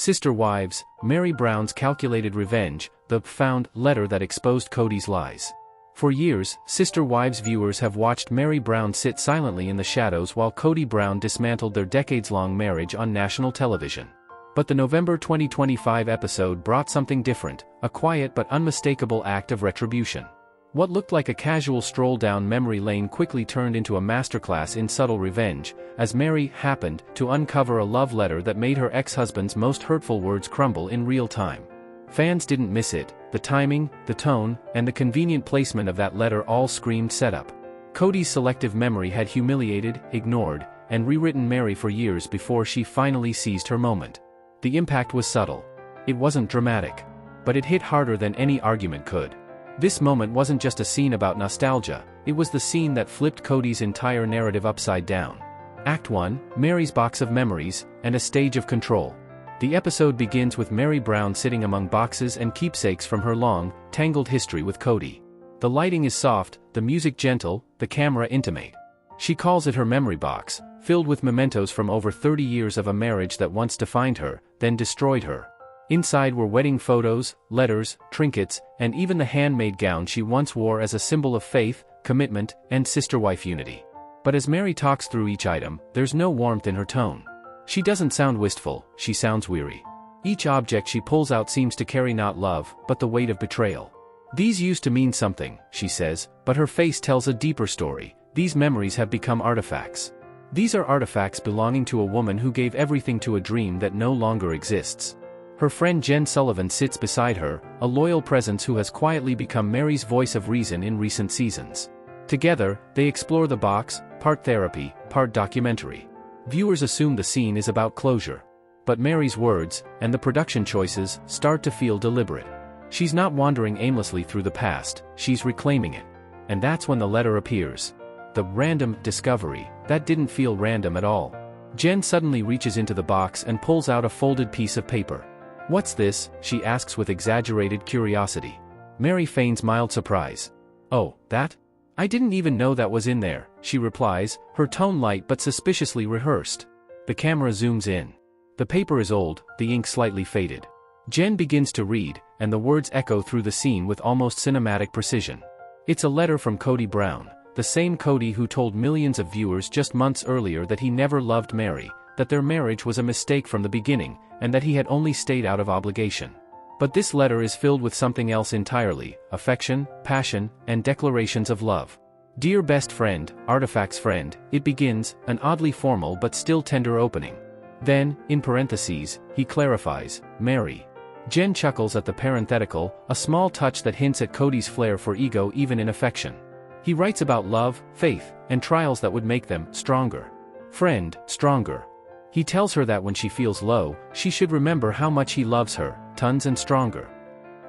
Sister Wives, Meri Brown's calculated revenge, the found letter that exposed Kody's lies. For years, Sister Wives viewers have watched Meri Brown sit silently in the shadows while Kody Brown dismantled their decades-long marriage on national television. But the November 2025 episode brought something different, a quiet but unmistakable act of retribution. What looked like a casual stroll down memory lane quickly turned into a masterclass in subtle revenge, as Meri happened to uncover a love letter that made her ex-husband's most hurtful words crumble in real time. Fans didn't miss it. The timing, the tone, and the convenient placement of that letter all screamed setup. Kody's selective memory had humiliated, ignored, and rewritten Meri for years before she finally seized her moment. The impact was subtle. It wasn't dramatic. But it hit harder than any argument could. This moment wasn't just a scene about nostalgia, it was the scene that flipped Kody's entire narrative upside down. Act 1, Meri's Box of Memories, and a Stage of Control. The episode begins with Meri Brown sitting among boxes and keepsakes from her long, tangled history with Kody. The lighting is soft, the music gentle, the camera intimate. She calls it her memory box, filled with mementos from over 30 years of a marriage that once defined her, then destroyed her. Inside were wedding photos, letters, trinkets, and even the handmade gown she once wore as a symbol of faith, commitment, and sister-wife unity. But as Meri talks through each item, there's no warmth in her tone. She doesn't sound wistful, she sounds weary. Each object she pulls out seems to carry not love, but the weight of betrayal. These used to mean something, she says, but her face tells a deeper story. These memories have become artifacts. These are artifacts belonging to a woman who gave everything to a dream that no longer exists. Her friend Jen Sullivan sits beside her, a loyal presence who has quietly become Meri's voice of reason in recent seasons. Together, they explore the box, part therapy, part documentary. Viewers assume the scene is about closure. But Meri's words, and the production choices, start to feel deliberate. She's not wandering aimlessly through the past, she's reclaiming it. And that's when the letter appears. The random discovery, that didn't feel random at all. Jen suddenly reaches into the box and pulls out a folded piece of paper. "What's this?" she asks with exaggerated curiosity. Meri feigns mild surprise. "Oh, that? I didn't even know that was in there," she replies, her tone light but suspiciously rehearsed. The camera zooms in. The paper is old, the ink slightly faded. Jen begins to read, and the words echo through the scene with almost cinematic precision. It's a letter from Kody Brown, the same Kody who told millions of viewers just months earlier that he never loved Meri, that their marriage was a mistake from the beginning, and that he had only stayed out of obligation. But this letter is filled with something else entirely: affection, passion, and declarations of love. "Dear best friend, Artifact's friend," it begins, an oddly formal but still tender opening. Then, in parentheses, he clarifies, "Meri." Jen chuckles at the parenthetical, a small touch that hints at Kody's flair for ego even in affection. He writes about love, faith, and trials that would make them stronger. Friend, stronger. He tells her that when she feels low, she should remember how much he loves her, tons and stronger.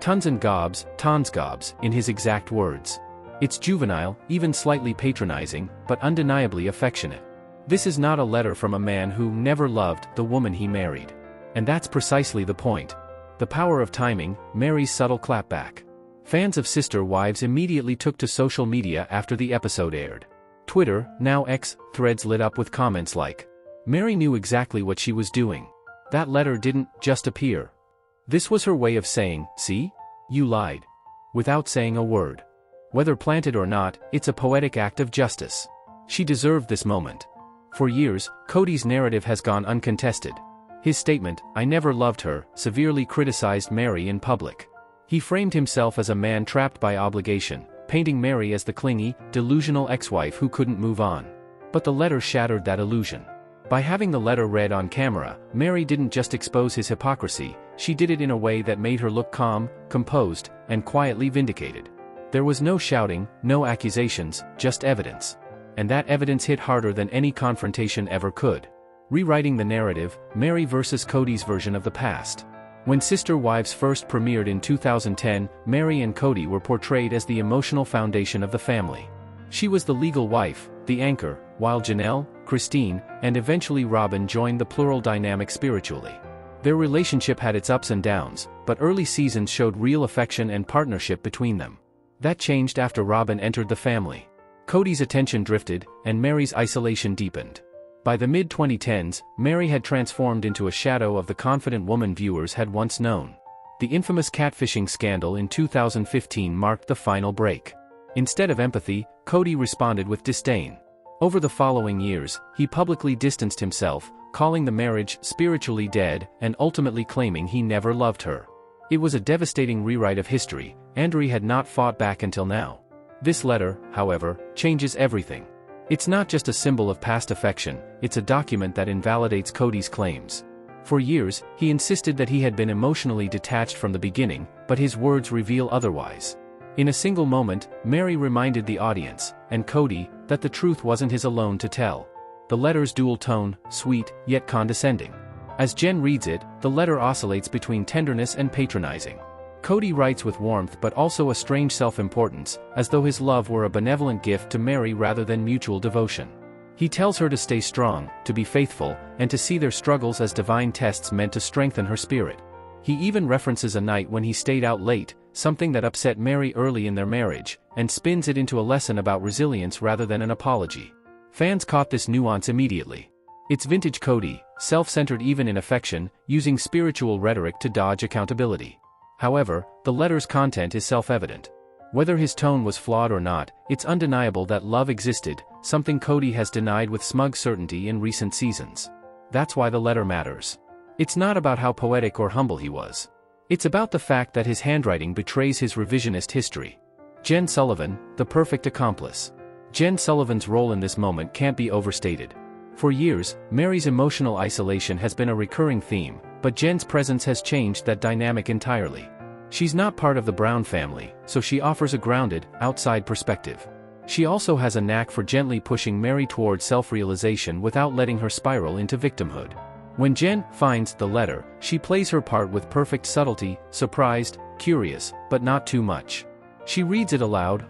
Tons and gobs, tons gobs, in his exact words. It's juvenile, even slightly patronizing, but undeniably affectionate. This is not a letter from a man who never loved the woman he married. And that's precisely the point. The power of timing, Meri's subtle clapback. Fans of Sister Wives immediately took to social media after the episode aired. Twitter, now X, threads lit up with comments like, "Meri knew exactly what she was doing. That letter didn't just appear. This was her way of saying, 'See? You lied.' Without saying a word. Whether planted or not, it's a poetic act of justice. She deserved this moment." For years, Kody's narrative has gone uncontested. His statement, "I never loved her," severely criticized Meri in public. He framed himself as a man trapped by obligation, painting Meri as the clingy, delusional ex-wife who couldn't move on. But the letter shattered that illusion. By having the letter read on camera, Meri didn't just expose his hypocrisy, she did it in a way that made her look calm, composed, and quietly vindicated. There was no shouting, no accusations, just evidence. And that evidence hit harder than any confrontation ever could. Rewriting the narrative, Meri versus Kody's version of the past. When Sister Wives first premiered in 2010, Meri and Kody were portrayed as the emotional foundation of the family. She was the legal wife, the anchor, while Janelle, Christine, and eventually Robyn joined the plural dynamic spiritually. Their relationship had its ups and downs, but early seasons showed real affection and partnership between them. That changed after Robyn entered the family. Kody's attention drifted, and Meri's isolation deepened. By the mid-2010s, Meri had transformed into a shadow of the confident woman viewers had once known. The infamous catfishing scandal in 2015 marked the final break. Instead of empathy, Kody responded with disdain. Over the following years, he publicly distanced himself, calling the marriage spiritually dead and ultimately claiming he never loved her. It was a devastating rewrite of history, and Meri had not fought back until now. This letter, however, changes everything. It's not just a symbol of past affection, it's a document that invalidates Kody's claims. For years, he insisted that he had been emotionally detached from the beginning, but his words reveal otherwise. In a single moment, Meri reminded the audience, and Kody, that the truth wasn't his alone to tell. The letter's dual tone, sweet, yet condescending. As Jen reads it, the letter oscillates between tenderness and patronizing. Kody writes with warmth but also a strange self-importance, as though his love were a benevolent gift to Meri rather than mutual devotion. He tells her to stay strong, to be faithful, and to see their struggles as divine tests meant to strengthen her spirit. He even references a night when he stayed out late, something that upset Meri early in their marriage, and spins it into a lesson about resilience rather than an apology. Fans caught this nuance immediately. It's vintage Kody, self-centered even in affection, using spiritual rhetoric to dodge accountability. However, the letter's content is self-evident. Whether his tone was flawed or not, it's undeniable that love existed, something Kody has denied with smug certainty in recent seasons. That's why the letter matters. It's not about how poetic or humble he was. It's about the fact that his handwriting betrays his revisionist history. Jen Sullivan, the perfect accomplice. Jen Sullivan's role in this moment can't be overstated. For years, Meri's emotional isolation has been a recurring theme, but Jen's presence has changed that dynamic entirely. She's not part of the Brown family, so she offers a grounded, outside perspective. She also has a knack for gently pushing Meri toward self-realization without letting her spiral into victimhood. When Jen finds the letter, she plays her part with perfect subtlety, surprised, curious, but not too much. She reads it aloud,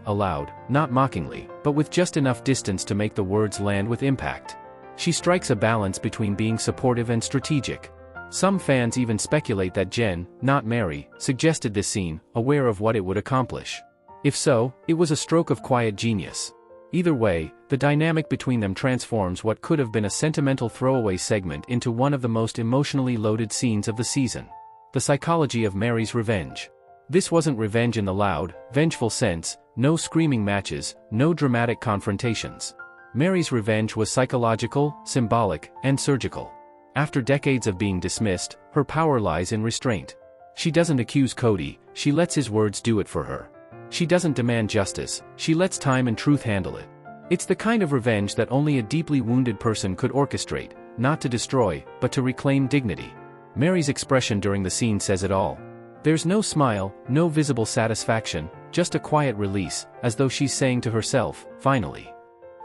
not mockingly, but with just enough distance to make the words land with impact. She strikes a balance between being supportive and strategic. Some fans even speculate that Jen, not Meri, suggested this scene, aware of what it would accomplish. If so, it was a stroke of quiet genius. Either way, the dynamic between them transforms what could have been a sentimental throwaway segment into one of the most emotionally loaded scenes of the season. The psychology of Meri's revenge. This wasn't revenge in the loud, vengeful sense, no screaming matches, no dramatic confrontations. Meri's revenge was psychological, symbolic, and surgical. After decades of being dismissed, her power lies in restraint. She doesn't accuse Kody, she lets his words do it for her. She doesn't demand justice, she lets time and truth handle it. It's the kind of revenge that only a deeply wounded person could orchestrate, not to destroy, but to reclaim dignity. Meri's expression during the scene says it all. There's no smile, no visible satisfaction, just a quiet release, as though she's saying to herself, finally.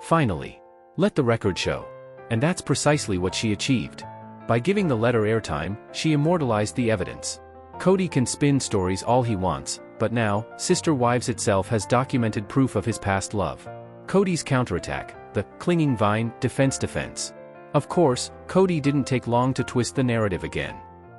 Finally. Let the record show. And that's precisely what she achieved. By giving the letter airtime, she immortalized the evidence. Kody can spin stories all he wants, but now, Sister Wives itself has documented proof of his past love. Kody's counterattack, the clinging vine, defense. Of course, Kody didn't take long to twist the narrative again.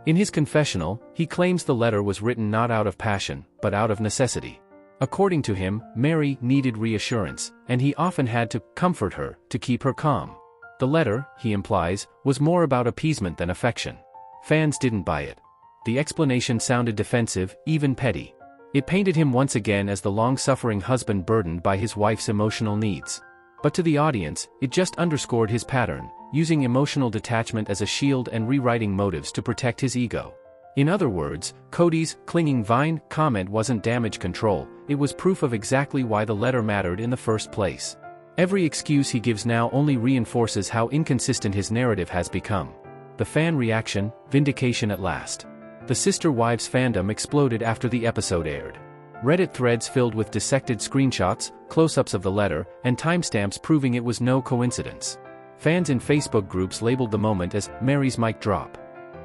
In his confessional, he claims the letter was written not out of passion, but out of necessity. According to him, Meri needed reassurance, and he often had to comfort her to keep her calm. The letter, he implies, was more about appeasement than affection. Fans didn't buy it. The explanation sounded defensive, even petty. It painted him once again as the long-suffering husband burdened by his wife's emotional needs. But to the audience, it just underscored his pattern, using emotional detachment as a shield and rewriting motives to protect his ego. In other words, Kody's clinging vine comment wasn't damage control, it was proof of exactly why the letter mattered in the first place. Every excuse he gives now only reinforces how inconsistent his narrative has become. The fan reaction, vindication at last. The Sister Wives fandom exploded after the episode aired. Reddit threads filled with dissected screenshots, close-ups of the letter, and timestamps proving it was no coincidence. Fans in Facebook groups labeled the moment as Meri's mic drop.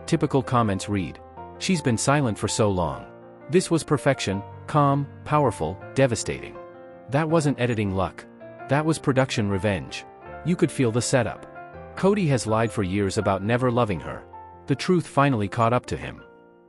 Typical comments read, "She's been silent for so long. This was perfection, calm, powerful, devastating. That wasn't editing luck. That was production revenge. You could feel the setup. Kody has lied for years about never loving her. The truth finally caught up to him."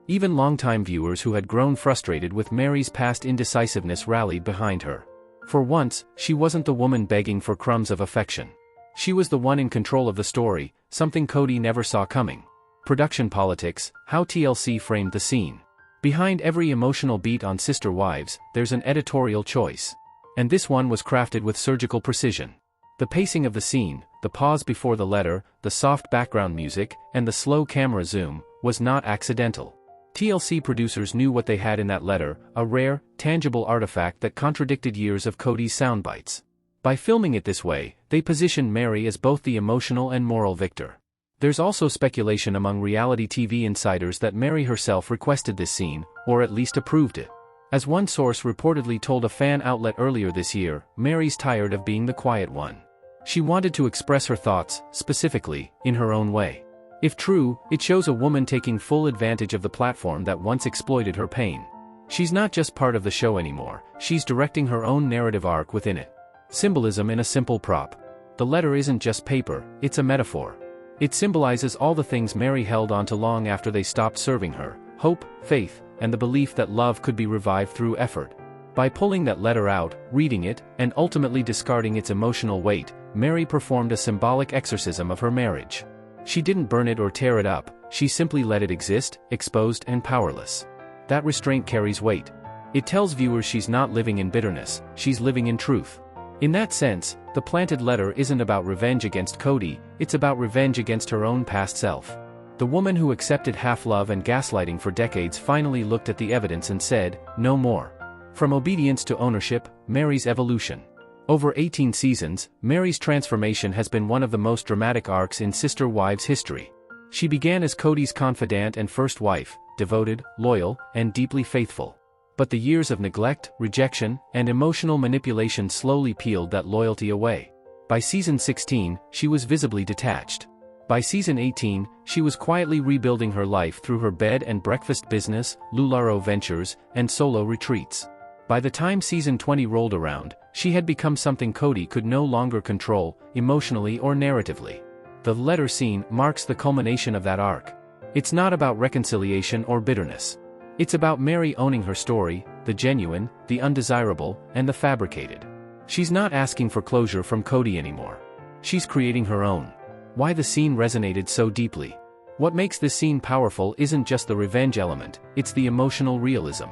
Even longtime viewers who had grown frustrated with Meri's past indecisiveness rallied behind her. For once, she wasn't the woman begging for crumbs of affection. She was the one in control of the story, something Kody never saw coming. Production politics, how TLC framed the scene. Behind every emotional beat on Sister Wives, there's an editorial choice. And this one was crafted with surgical precision. The pacing of the scene, the pause before the letter, the soft background music, and the slow camera zoom, was not accidental. TLC producers knew what they had in that letter, a rare, tangible artifact that contradicted years of Kody's soundbites. By filming it this way, they positioned Meri as both the emotional and moral victor. There's also speculation among reality TV insiders that Meri herself requested this scene, or at least approved it. As one source reportedly told a fan outlet earlier this year, Meri's tired of being the quiet one. She wanted to express her thoughts, specifically, in her own way. If true, it shows a woman taking full advantage of the platform that once exploited her pain. She's not just part of the show anymore, she's directing her own narrative arc within it. Symbolism in a simple prop. The letter isn't just paper, it's a metaphor. It symbolizes all the things Meri held on to long after they stopped serving her: hope, faith, and the belief that love could be revived through effort. By pulling that letter out, reading it, and ultimately discarding its emotional weight, Meri performed a symbolic exorcism of her marriage. She didn't burn it or tear it up, she simply let it exist, exposed and powerless. That restraint carries weight. It tells viewers she's not living in bitterness, she's living in truth. In that sense, the planted letter isn't about revenge against Kody, it's about revenge against her own past self. The woman who accepted half-love and gaslighting for decades finally looked at the evidence and said, no more. From obedience to ownership, Meri's evolution. Over 18 seasons, Meri's transformation has been one of the most dramatic arcs in Sister Wives history. She began as Kody's confidant and first wife, devoted, loyal, and deeply faithful. But the years of neglect, rejection, and emotional manipulation slowly peeled that loyalty away. By season 16, she was visibly detached. By season 18, she was quietly rebuilding her life through her bed and breakfast business, LuLaRoe ventures, and solo retreats. By the time season 20 rolled around, she had become something Kody could no longer control, emotionally or narratively. The letter scene marks the culmination of that arc. It's not about reconciliation or bitterness. It's about Meri owning her story, the genuine, the undesirable, and the fabricated. She's not asking for closure from Kody anymore. She's creating her own. Why the scene resonated so deeply. What makes this scene powerful isn't just the revenge element, it's the emotional realism.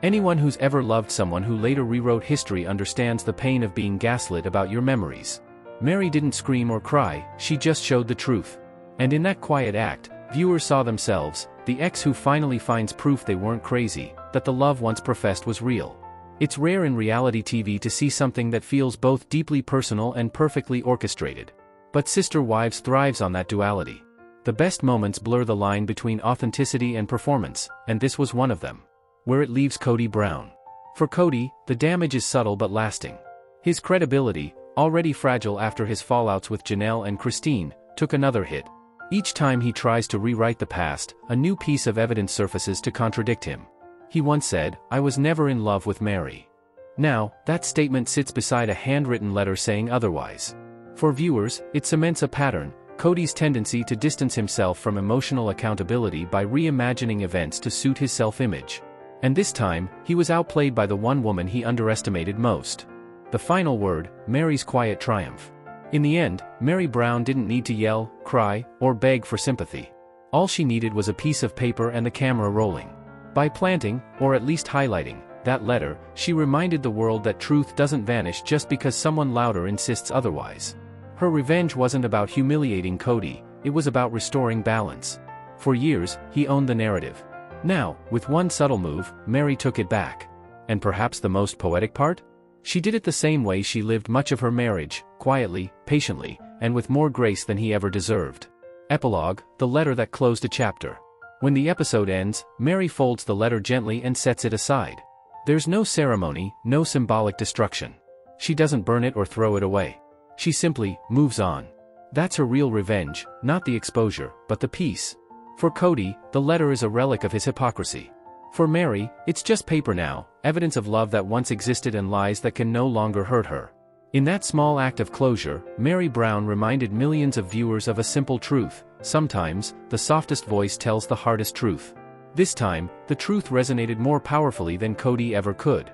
Anyone who's ever loved someone who later rewrote history understands the pain of being gaslit about your memories. Meri didn't scream or cry, she just showed the truth. And in that quiet act, viewers saw themselves, the ex who finally finds proof they weren't crazy, that the love once professed was real. It's rare in reality TV to see something that feels both deeply personal and perfectly orchestrated. But Sister Wives thrives on that duality. The best moments blur the line between authenticity and performance, and this was one of them. Where it leaves Kody Brown. For Kody, the damage is subtle but lasting. His credibility, already fragile after his fallouts with Janelle and Christine, took another hit. Each time he tries to rewrite the past, a new piece of evidence surfaces to contradict him. He once said, "I was never in love with Meri." Now, that statement sits beside a handwritten letter saying otherwise. For viewers, it cements a pattern, Kody's tendency to distance himself from emotional accountability by reimagining events to suit his self-image. And this time, he was outplayed by the one woman he underestimated most. The final word, Meri's quiet triumph. In the end, Meri Brown didn't need to yell, cry, or beg for sympathy. All she needed was a piece of paper and the camera rolling. By planting, or at least highlighting, that letter, she reminded the world that truth doesn't vanish just because someone louder insists otherwise. Her revenge wasn't about humiliating Kody, it was about restoring balance. For years, he owned the narrative. Now, with one subtle move, Meri took it back. And perhaps the most poetic part? She did it the same way she lived much of her marriage, quietly, patiently, and with more grace than he ever deserved. Epilogue, the letter that closed a chapter. When the episode ends, Meri folds the letter gently and sets it aside. There's no ceremony, no symbolic destruction. She doesn't burn it or throw it away. She simply moves on. That's her real revenge, not the exposure, but the peace. For Kody, the letter is a relic of his hypocrisy. For Meri, it's just paper now, evidence of love that once existed and lies that can no longer hurt her. In that small act of closure, Meri Brown reminded millions of viewers of a simple truth: sometimes, the softest voice tells the hardest truth. This time, the truth resonated more powerfully than Kody ever could.